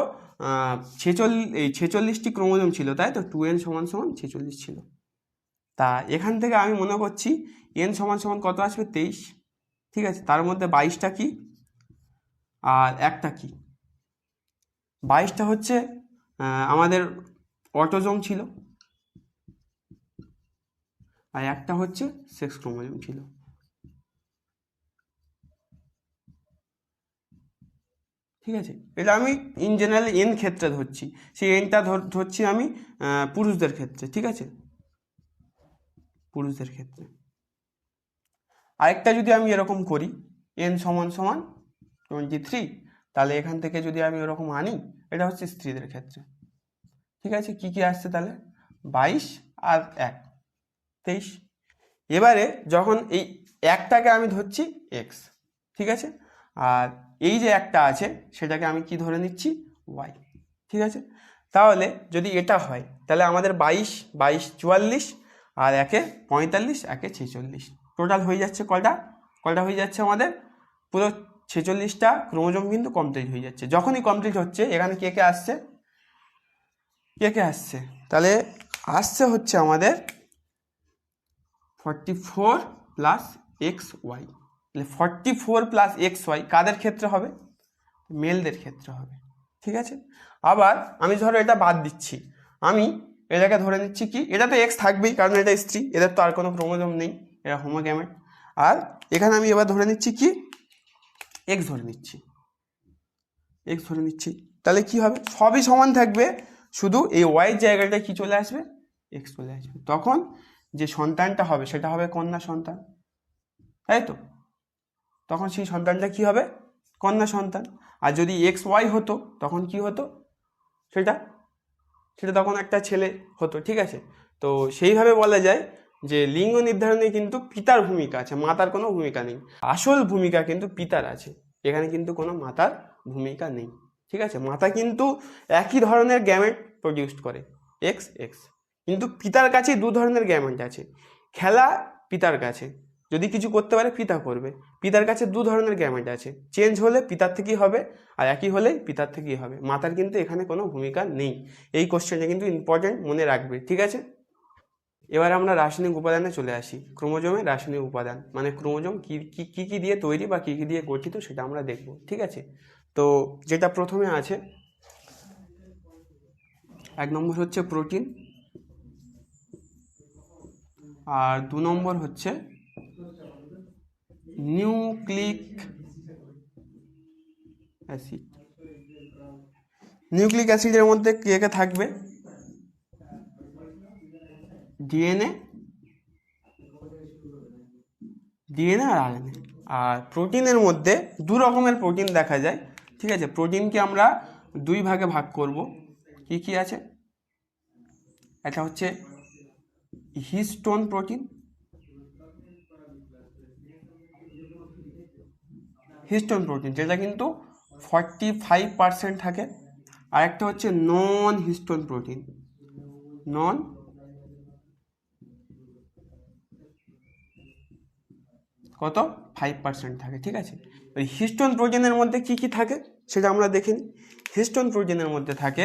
46টি ক্রোমোজোম ছিল, তাই তো? 2n সমান সমান 46 ছিল। তা এখান থেকে আমি মনে করছি n সমান সমান কত আসবে 23, ঠিক আছে। তার মধ্যে 22টা কি আর একটা কি, 22টা হচ্ছে আমাদের অটোজোম ছিল আর একটা হচ্ছে সেক্স ক্রোমোজোম ছিল, ঠিক আছে। এটা আমি ইন জেনারেল এন ক্ষেত্রে ধরছি, সেই এনটা ধরছি আমি পুরুষদের ক্ষেত্রে, ঠিক আছে, পুরুষদের ক্ষেত্রে। আরেকটা যদি আমি এরকম করি n সমান সমান 23, তাহলে এখান থেকে যদি আমি এরকম আনি, এটা হচ্ছে স্ত্রীদের ক্ষেত্রে, ঠিক আছে। কি কি আসছে তাহলে 22 আর 1 23। এবারে যখন এই একটাকে আমি ধরছি x, ঠিক আছে, আর এই যে একটা আছে সেটাকে আমি কি ধরে নিচ্ছি y, ঠিক আছে। তাহলে যদি এটা হয় তাহলে আমাদের 22 22 44 আর 1 45 1 46, টোটাল হয়ে যাচ্ছে কয়টা হয়ে যাচ্ছে আমাদের পুরো 46টা ক্রোমোজোম কিন্তু কমপ্লিট হয়ে যাচ্ছে। যখনই কমপ্লিট হচ্ছে এখানে কে আসছে তাহলে আসছে হচ্ছে আমাদের 44 প্লাস এক্স ওয়াই। তাহলে 44 প্লাস এক্স ওয়াই কাদের ক্ষেত্রে হবে, মেলদের ক্ষেত্রে হবে, ঠিক আছে। আবার আমি ধরো এটা বাদ দিচ্ছি, আমি এটাকে ধরে নিচ্ছি কি, এটা তো এক্স থাকবেই কারণ এটা স্ত্রী, এদের তো আর কোনো ক্রোমোজোম নেই, এরা হোমোগ্যামেট। আর এখানে আমি এবার ধরে নিচ্ছি কি এক্স ধরে নিচ্ছি, তাহলে কি হবে সবই সমান থাকবে, শুধু এই ওয়াই জায়গাটায় কি চলে আসবে এক্স চলে আসবে। তখন যে সন্তানটা হবে সেটা হবে কন্যা সন্তান, তাই তো। তখন সেই সন্তানটা কি হবে কন্যা সন্তান। আর যদি এক্স ওয়াই হতো তখন কি হতো, সেটা তখন একটা ছেলে হতো, ঠিক আছে। তো সেইভাবে বলা যায় যে লিঙ্গ নির্ধারণে কিন্তু পিতার ভূমিকা আছে, মাতার কোনো ভূমিকা নেই। আসল ভূমিকা কিন্তু পিতার আছে, এখানে কিন্তু কোনো মাতার ভূমিকা নেই, ঠিক আছে। মাতা কিন্তু একই ধরনের গ্যামেট প্রডিউস করে এক্স, কিন্তু পিতার কাছে দু ধরনের গ্যামেট আছে। খেলা পিতার কাছে, যদি কিছু করতে পারে পিতা করবে, পিতার কাছে দু ধরনের গ্যামেট আছে, চেঞ্জ হলে পিতার থেকেই হবে আর একই হলে পিতার থেকেই হবে। মাতার কিন্তু এখানে কোনো ভূমিকা নেই। এই কোশ্চেনটা কিন্তু ইম্পর্টেন্ট, মনে রাখবে, ঠিক আছে। এবার আমরা রাসায়নিক উপাদানে চলে আসি। ক্রোমোজোমের রাসায়নিক উপাদান মানে ক্রোমোজোম কি দিয়ে তৈরি বা কি দিয়ে গঠিত সেটা আমরা দেখব, ঠিক আছে। তো যেটা প্রথমে আছে 1 নম্বর হচ্ছে প্রোটিন, আর 2 নম্বর হচ্ছে নিউক্লিক অ্যাসিড। নিউক্লিক অ্যাসিডের মধ্যে কে থাকবে, ডিএনএ আর আরএনএ। আর প্রোটিনের মধ্যে দু রকমের প্রোটিন দেখা যায়, ঠিক আছে। প্রোটিনকে আমরা দুই ভাগে ভাগ করব। কি আছে, এটা হচ্ছে হিস্টোন প্রোটিন, যেটা কিন্তু 45% থাকে। আর একটা হচ্ছে নন হিস্টোন প্রোটিন, কত 5% থাকে, ঠিক আছে। ওই হিস্টোন প্রোটিনের মধ্যে কি থাকে সেটা আমরা দেখে নিই। হিস্টোন প্রোটিনের মধ্যে থাকে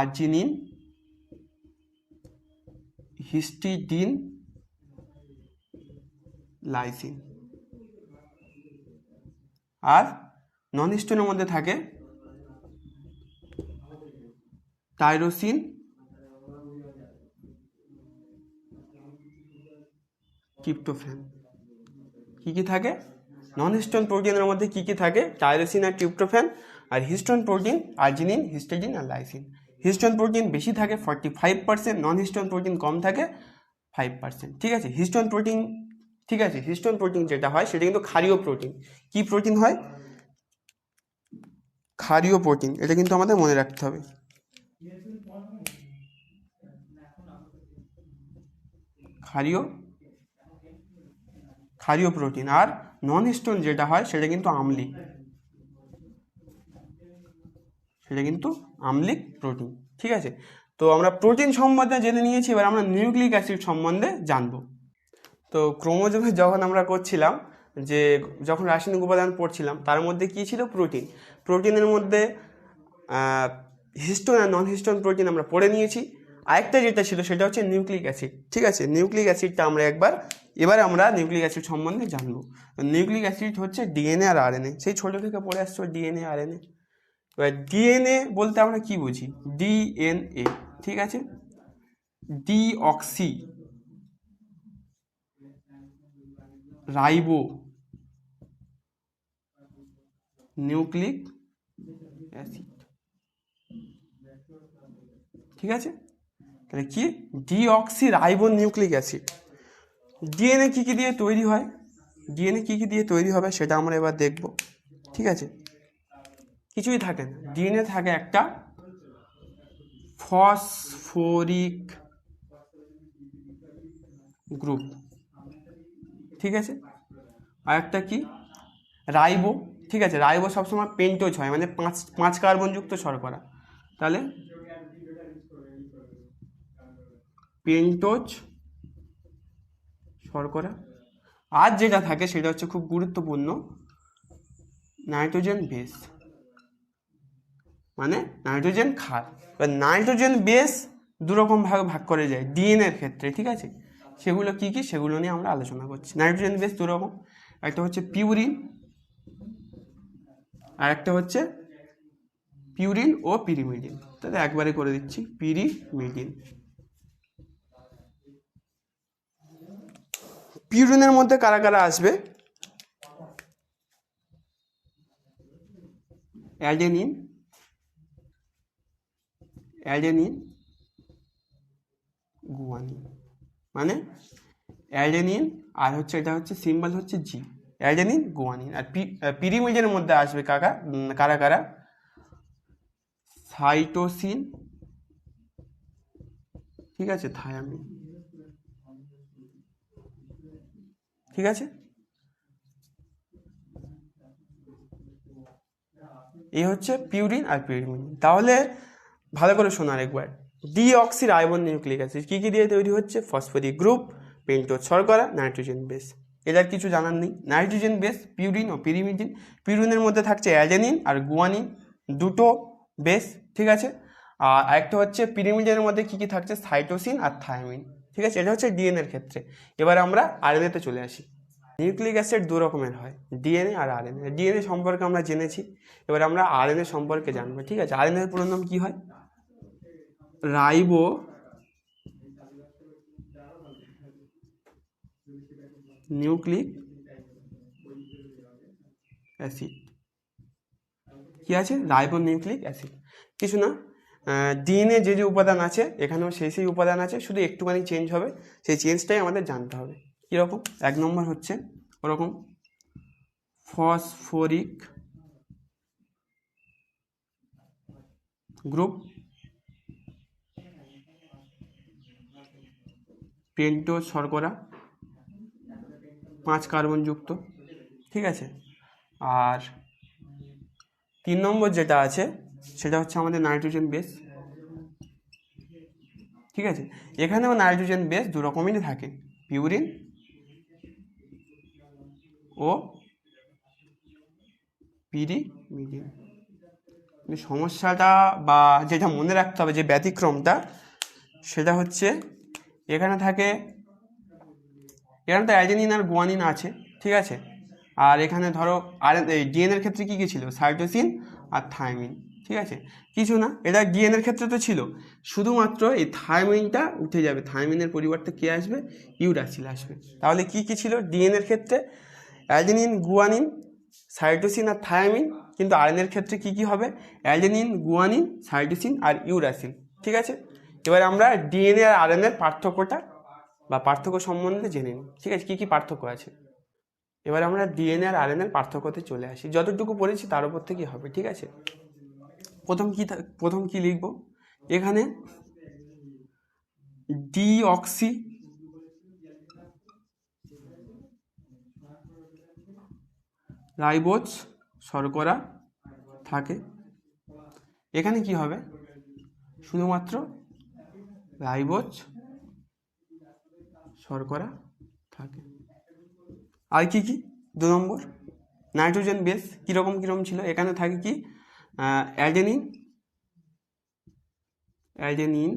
আর্জিনিন, হিস্টিডিন, লাইসিন। আর নন হিস্টোনের মধ্যে থাকে টাইরোসিন, ট্রিপ্টোফ্যান। কি থাকে নন হিস্টোন প্রোটিনের মধ্যে কি থাকে, টাইরোসিন আর ট্রিপ্টোফ্যান। আর হিস্টোন প্রোটিন আর্জিনিন, হিস্টিডিন আর লাইসিন। হিস্টোন প্রোটিন বেশি থাকে 45%, নন হিস্টোন প্রোটিন কম থাকে 5%, ঠিক আছে। হিস্টোন প্রোটিন, ঠিক আছে, হিস্টোন প্রোটিন যেটা হয় সেটা কিন্তু ক্ষারীয় প্রোটিন। কি প্রোটিন হয়, ক্ষারীয় প্রোটিন, এটা কিন্তু আমাদের মনে রাখতে হবে। ক্ষারীয় প্রোটিন। আর নন হিস্টোন যেটা হয় সেটা কিন্তু আম্লিক প্রোটিন, ঠিক আছে। তো আমরা প্রোটিন সম্বন্ধে জেনে নিয়েছি, এবার আমরা নিউক্লিক অ্যাসিড সম্বন্ধে জানবো। তো ক্রোমোজোমে যখন আমরা করছিলাম, যে যখন রাসায়নিক উপাদান পড়ছিলাম তার মধ্যে কি ছিল প্রোটিনের মধ্যে হিস্টোন আর নন হিস্টোন প্রোটিন আমরা পড়ে নিয়েছি। আরেকটা যেটা ছিল সেটা হচ্ছে নিউক্লিক অ্যাসিড। ঠিক আছে, নিউক্লিক অ্যাসিডটা আমরা এবার আমরা নিউক্লিক অ্যাসিড সম্বন্ধে জানবো। নিউক্লিক অ্যাসিড হচ্ছে ডিএনএ আর আরএনএ, সেই ছোটো থেকে পড়ে আসছো ডিএনএ আরএনএ। এবার ডিএনএ বলতে আমরা কি বুঝি? ডিএনএ, ঠিক আছে, ডিঅক্সি রাইবো নিউক্লিক অ্যাসিড। ঠিক আছে, তাহলে কি? Deoxyribonucleic acid. DNA কী কী দিয়ে তৈরি হয়, ডিএনএ কী কী দিয়ে তৈরি হবে সেটা আমরা এবার দেখব। ঠিক আছে, কিছুই থাকে না, ডিএনএ থাকে একটা ফসফরিক গ্রুপ। ঠিক আছে, আর একটা কি? রাইবো। ঠিক আছে, রাইবো সবসময় পেন্টোজ হয়, মানে পাঁচ কার্বনযুক্ত শর্করা, তাহলে পেন্টোজ শর্করা। আর যেটা থাকে সেটা হচ্ছে খুব গুরুত্বপূর্ণ, নাইট্রোজেন বেস, মানে নাইট্রোজেন ক্ষার। এবার নাইট্রোজেন বেস দুরকম ভাগে ভাগ করে যায় ডিএনএ এর ক্ষেত্রে। ঠিক আছে, সেগুলো কি কি সেগুলো নিয়ে আমরা আলোচনা করছি। নাইট্রোজেন বেস দুরকম, একটা হচ্ছে পিউরিন আর একটা হচ্ছে পিউরিন ও পিরিমিডিন। তাহলে একবারে করে দিচ্ছি, পিরিমিডিন। পিউরিনের মধ্যে কারা কারা আসবে? অ্যাডেনিন, গুয়ানিন, মানে অ্যাডেনিন আর হচ্ছে এটা হচ্ছে সিম্বল হচ্ছে জি, অ্যাডেনিন গুয়ানিন। আর পিরিমিডের মধ্যে আসবে কারা কারা? সাইটোসিন, ঠিক আছে, থায়ামিন। ঠিক আছে, এই হচ্ছে পিউরিন আর পিরিমিডিন। তাহলে ভালো করে শোনার একবার, ডিঅক্সি রাইবো নিউক্লিক অ্যাসিড কী কী দিয়ে তৈরি হচ্ছে? ফসফরিক গ্রুপ, পেন্টোজ শর্করা, নাইট্রোজেন বেস। এটার কিছু জানার নেই। নাইট্রোজেন বেস পিউরিন ও পিরিমিডিন। পিউরিনের মধ্যে থাকছে অ্যাডেনিন আর গুয়ানিন, দুটো বেস। ঠিক আছে, আর আরেকটা হচ্ছে পিরিমিডিনের মধ্যে কী কী থাকছে? সাইটোসিন আর থায়ামিন। ঠিক আছে, এটা হচ্ছে ডিএনএর ক্ষেত্রে। এবার আমরা আরএনএতে চলে আসি। নিউক্লিক অ্যাসিড দু রকমের হয়, ডিএনএ আর আরএনএ। ডিএনএ সম্পর্কে আমরা জেনেছি, এবার আমরা আরএনএ সম্পর্কে জানবো। ঠিক আছে, আরএনএর পুরো নাম কি হয়? Ribo nucleic acid. কি আছে? Ribo nucleic acid. কিছু না, ডিএনএ যে যে উপাদান আছে এখানেও সেই উপাদান আছে, শুধু একটুখানি চেঞ্জ হবে, সেই চেঞ্জটাই আমাদের জানতে হবে। কীরকম? এক নম্বর হচ্ছে ওরকম ফসফরিক গ্রুপ, পেন্টোজ শর্করা 5 কার্বনযুক্ত। ঠিক আছে, আর 3 নম্বর যেটা আছে সেটা হচ্ছে আমাদের নাইট্রোজেন বেস। ঠিক আছে, এখানেও নাইট্রোজেন বেস দু রকমেরই থাকে, পিউরিন ও পিরিমিডিন। সমস্যাটা বা যেটা মনে রাখতে হবে, যে ব্যতিক্রমটা, সেটা হচ্ছে এখানে তো অ্যাডেনিন আর গুয়ানিন আছে। ঠিক আছে, আর এখানে ধরো আর ডিএনএর ক্ষেত্রে কী কী ছিল? সাইটোসিন আর থায়ামিন। ঠিক আছে, কিছু না, এটা ডিএনএর ক্ষেত্রে তো ছিল, শুধুমাত্র এই থায়ামিনটা উঠে যাবে, থায়ামিনের পরিবর্তে কে আসবে? ইউরাসিল আসবে। তাহলে কি কি ছিল ডিএনএর ক্ষেত্রে? অ্যাডেনিন, গুয়ানিন, সাইটোসিন আর থায়ামিন। কিন্তু আরএনএর ক্ষেত্রে কি কি হবে? অ্যাডেনিন, গুয়ানিন, সাইটোসিন আর ইউরাসিল। ঠিক আছে, এবার আমরা ডিএনএ আর আরএনএর পার্থক্যটা বা পার্থক্য সম্বন্ধে জেনে নিই। ঠিক আছে, কী কী পার্থক্য আছে। এবার আমরা ডিএনএ আর আরএনএর পার্থক্যতে চলে আসি, যতটুকু পড়েছি তার উপর থেকেই হবে। ঠিক আছে, প্রথম কি লিখব? এখানে ডিঅক্সি রাইবোজ শর্করা থাকে। এখানে কি হবে? শুধুমাত্র রাইবোজ শর্করা থাকে। আর কি কি? 2 নম্বর নাইট্রোজেন বেস কীরকম ছিল? এখানে থাকে কি? অ্যাডেনিন অ্যাডেনিন,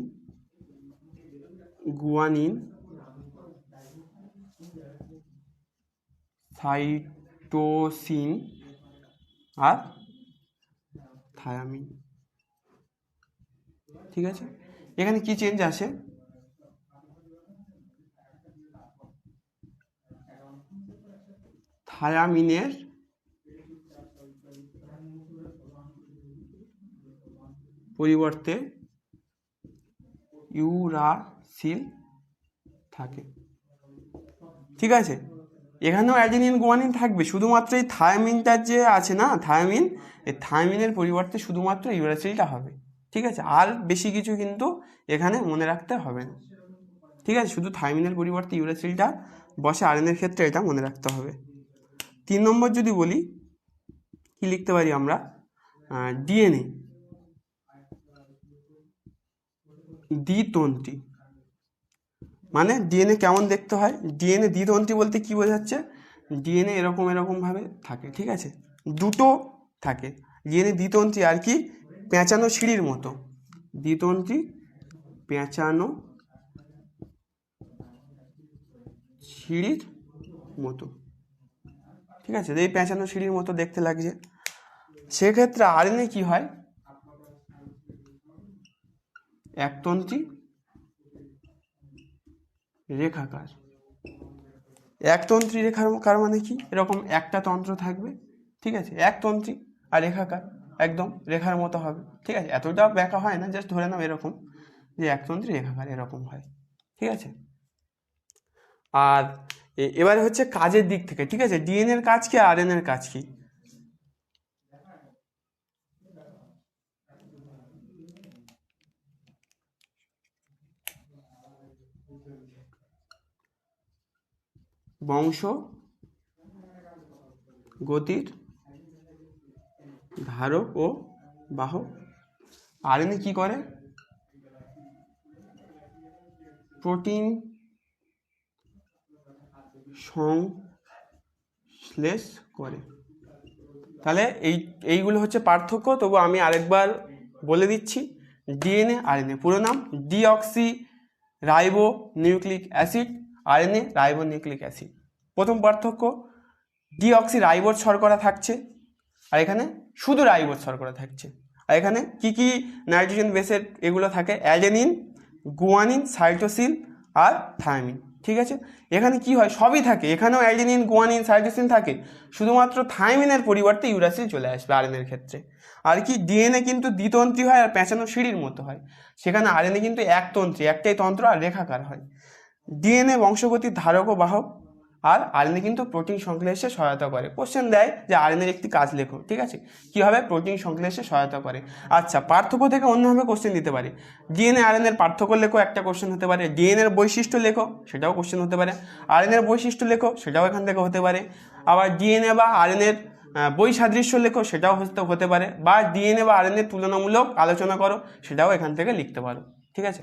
গুয়ানিন, সাইটোসিন আর থায়ামিন। ঠিক আছে, এখানে কি চেঞ্জ আসে? থায়ামিনের পরিবর্তে ইউরাসিল থাকে। ঠিক আছে, এখানেও অ্যাডেনিন গুয়ানিন থাকবে, শুধুমাত্র এই থায়ামিনটার যে আছে না থায়ামিন, এই থায়ামিনের পরিবর্তে শুধুমাত্র ইউরাসিলটা হবে। ঠিক আছে, আর বেশি কিছু কিন্তু এখানে মনে রাখতে হবে না। ঠিক আছে, শুধু থায়ামিনের পরিবর্তে ইউরাসিলটা বসে আরএনএর ক্ষেত্রে, এটা মনে রাখতে হবে। 3 নম্বর যদি বলি, কি লিখতে পারি আমরা? ডিএনএ দ্বিতন্ত্রী। মানে ডিএনএ কেমন দেখতে হয়? ডিএনএ দ্বিতন্ত্রী বলতে কি বোঝাচ্ছে? ডিএনএ এরকম ভাবে থাকে। ঠিক আছে, দুটো থাকে ডিএনএ দ্বিতন্ত্রী, আর কি পেঁচানো সিঁড়ির মতো। দ্বিতন্ত্রী পেঁচানো সিঁড়ির মতো। ঠিক আছে, এই পেঁচানো সিঁড়ির মতো দেখতে লাগছে। সেক্ষেত্রে আরএনএ কি হয়? একতন্ত্রী রেখাকার। একতন্ত্রী রেখাকার মানে কি? এরকম একটা তন্ত্র থাকবে। ঠিক আছে, একতন্ত্রী আর রেখাকার, একদম রেখার মতো হবে। ঠিক আছে, এতটা ব্যাখ্যা হয় না, জাস্ট ধরে নাও এরকম যে একতন্ত্রী রেখাকার এরকম হয়। ঠিক আছে, আর এবারে হচ্ছে কাজের দিক থেকে। ঠিক আছে, ডিএনএ এর কাজ কি আর আরএনএ এর কাজ কি? বংশ গতির ধারক ও বাহক। আরএনএ কি করে? প্রোটিন সংশ্লেষ করে। তাহলে এইগুলো হচ্ছে পার্থক্য। তবু আমি আরেকবার বলে দিচ্ছি, ডিএনএ আরএনএ পুরো নাম deoxy ribo nucleic acid, RNA ribo nucleic acid. প্রথম পার্থক্য, ডিঅক্সি রাইবোজ শর্করা থাকছে, আর এখানে শুধু রাইবোজ শর্করা থাকছে। আর এখানে কি কি নাইট্রোজেন বেসের এগুলো থাকে? অ্যাডেনিন, গুয়ানিন, সাইটোসিন আর থায়ামিন। ঠিক আছে, এখানে কি হয়? সবই থাকে, এখানেও অ্যাডেনিন, গুয়ানিন, সাইটোসিন থাকে, শুধুমাত্র থায়ামিনের পরিবর্তে ইউরাসিল চলে আসবে আরএনএর ক্ষেত্রে। আর কি ডিএনএ কিন্তু দ্বিতন্ত্রী হয় আর পেঁচানো সিঁড়ির মতো হয়, সেখানে আরএনএ কিন্তু একতন্ত্রী, একটাই তন্ত্র আর রেখাকার হয়। ডিএনএ বংশগতির ধারক ও বাহক, আর আরএনএ কিন্তু প্রোটিন সংশ্লেষে সহায়তা করে। কোশ্চেন দেয় যে আরএনএর একটি কাজ লেখো। ঠিক আছে, কিভাবে প্রোটিন সংশ্লেষে সহায়তা করে। আচ্ছা, পার্থক্য থেকে অন্যভাবে কোশ্চেন দিতে পারে। ডিএনএ আরএনএর পার্থক্য লেখো, একটা কোশ্চেন হতে পারে। ডিএনএ এর বৈশিষ্ট্য লেখো, সেটাও কোশ্চেন হতে পারে। আরএনএর বৈশিষ্ট্য লেখো, সেটাও এখান থেকে হতে পারে। আবার ডিএনএ বা আরএনএর বৈসাদৃশ্য লেখো, সেটাও হতে পারে। বা ডিএনএ বা আরএনএ তুলনামূলক আলোচনা করো, সেটাও এখান থেকে লিখতে পারো। ঠিক আছে।